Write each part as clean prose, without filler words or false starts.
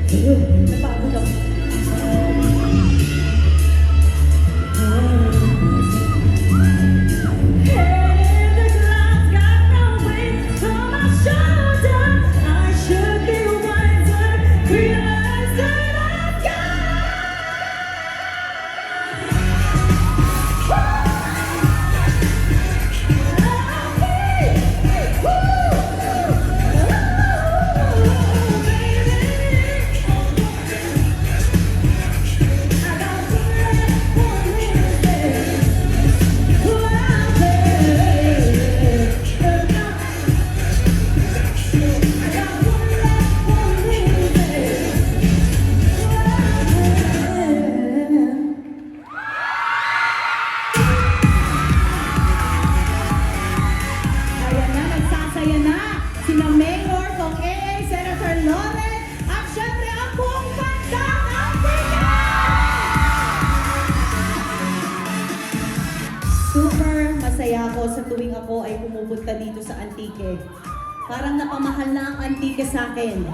Napagod ako. Super masaya ako sa tuwing ako ay pumupunta dito sa Antique. Parang napamahal na ang Antique sa akin.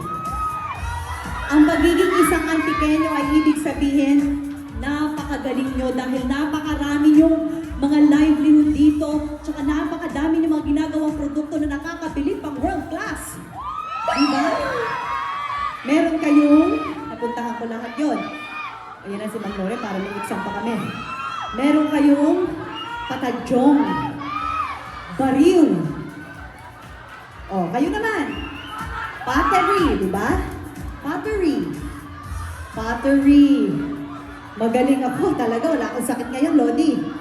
Ang pagiging isang Antiqueño ay ibig sabihin, napakagaling nyo dahil napakarami yung mga livelihood dito, tsaka napakadami ng mga ginagawang produkto na nakakabilib pang world class. Diba? Meron kayong, napuntahan ko lahat yun. Ayan na si Mang Lore, para may exam pa kami. Meron kayong patadyong, bariw. Oh, kayo naman. Pottery, di ba? Pottery. Pottery. Magaling ako talaga. Wala akong sakit ngayon, Lodi.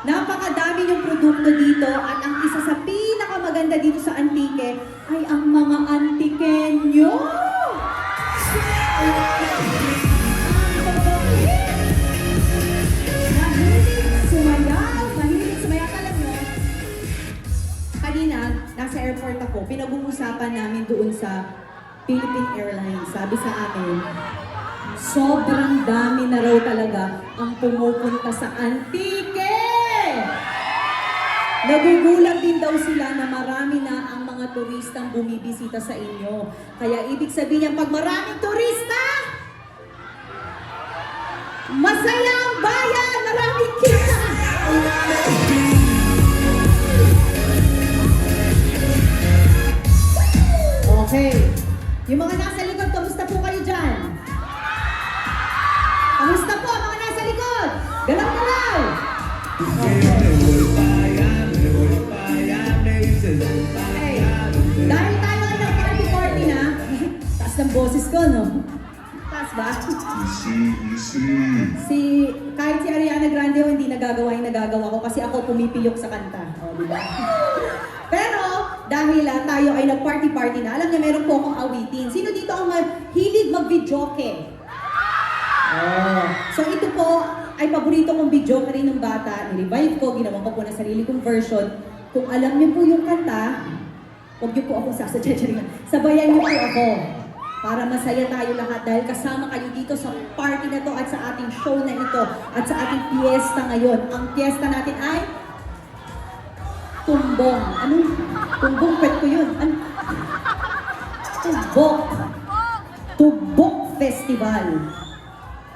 Napakadami yung produkto dito at ang isa sa pinakamaganda dito sa Antique ay ang mga Antiqueño. Nasa airport ako, pinag-uusapan namin doon sa Philippine Airlines. Sabi sa amin, sobrang dami na raw talaga ang pumupunta sa Antique! Nagugulat din daw sila na marami na ang mga turistang bumibisita sa inyo. Kaya ibig sabihin niya, pag maraming turista, masaya ang bayan! Maraming kita! Okay. Yung mga nasa likod, kamusta po kayo dyan? Kamusta po mga nasa likod? Galaw-galaw! Okay. Dahil tayo ay nag-party na, taas ng boses ko, no? Taas ba? Kahit si Ariana Grande o hindi nagagawa yung nagagawa ko kasi ako pumipiyok sa kanta. O, diba? Pero, dahil tayo ay nag-party-party na, alam niya meron po akong awitin. Sino dito ang hilig mag-videoke? Oh. So ito po ay paborito kong videoke rin ng bata. Ni-revive ko, ginawa ko po na sarili kong version. Kung alam niyo po yung kanta, huwag niyo po akong sasadya. Sabayan niyo po ako. Para masaya tayo lahat dahil kasama kayo dito sa party na to at sa ating show na ito at sa ating fiesta ngayon. Ang fiesta natin ay Tumbong. Ano? Tumbong, pet ko yun. Ano? Tubok. Tubok Festival.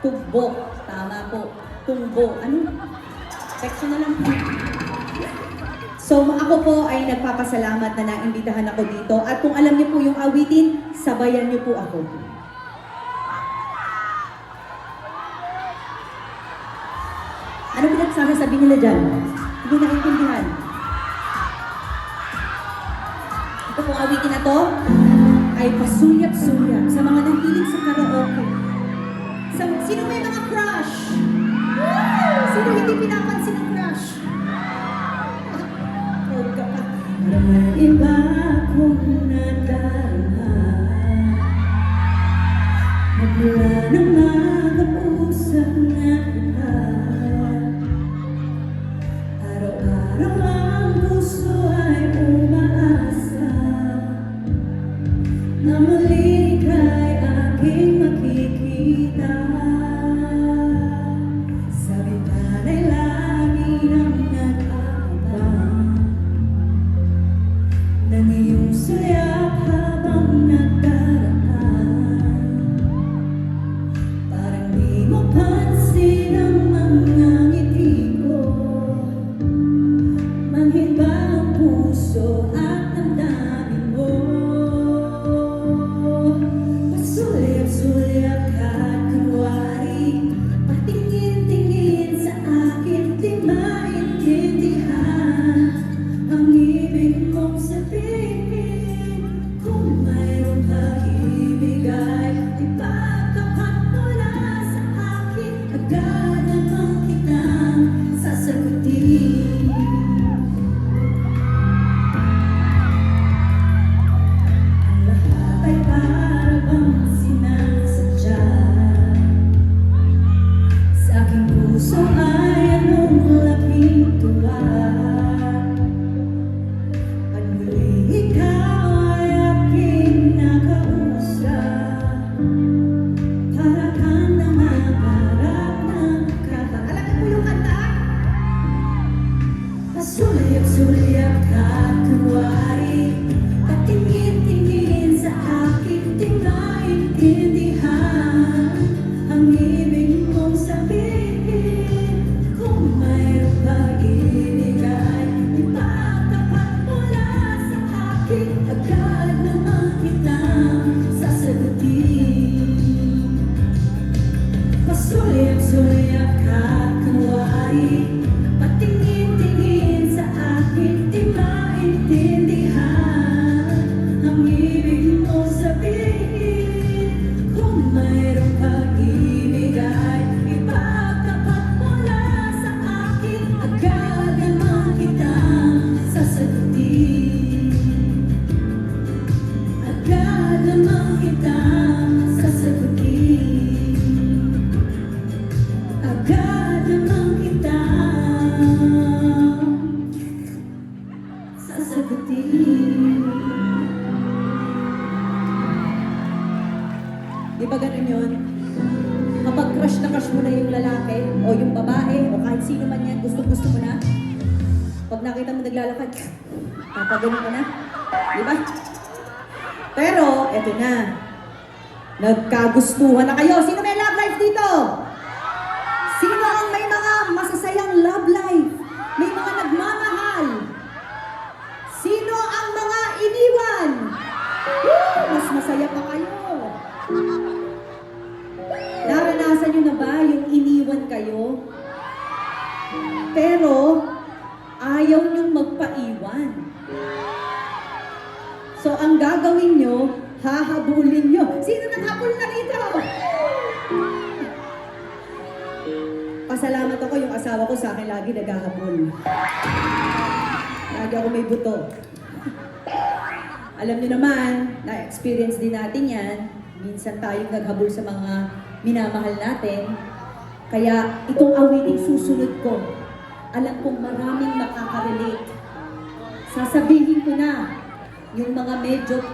Tubok. Tama po. Tumbok. Ano? Text na lang po. So, ako po ay nagpapasalamat na naimbitahan ako dito. At kung alam niyo po yung awitin, sabayan niyo po ako. Ano pinagsasabi nila dyan? Hindi naiintindihan. Ito pong awitin na to ay pasulyap-sulyap sa mga nahilig sa karaoke. Sino may mga crush? Sino hindi pinapansin ng crush? Iba kong nadarama magmula ng mag-usap na iba. Araw-araw ang puso ay umaasa na muli ka'y aking makikita. Sa bintana'y lagi nang nag-aabang ng iyong sayap habang nagdaraan. naman kitang sasagutin. Agad naman kitang sasagutin. Di ba ganun yun? Kapag crush na crush mo na yung lalaki, o yung babae, o kahit sino man yan, gusto mo na, pag nakita mo naglalakad, papaganon ka na. Di ba? Pero, eto na. Nagkagustuhan na kayo. Sino may love life dito? Sino ang may mga masasayang love life? May mga nagmamahal? Sino ang mga iniwan? Woo! Mas masaya pa kayo. Naranasan nyo na ba yung iniwan kayo? Pero, ayaw nyong magpaiwan. So, ang gagawin nyo, hahabulin nyo. Sino naghabol na rito? Pasalamat ako, yung asawa ko sa akin lagi naghahabol. Lagi ako may buto. Alam nyo naman, na-experience din natin yan. Minsan tayong naghabol sa mga minamahal natin. Kaya itong awiting susunod ko, alam kong maraming makaka-relate. Sasabihin ko na, yung mga medyo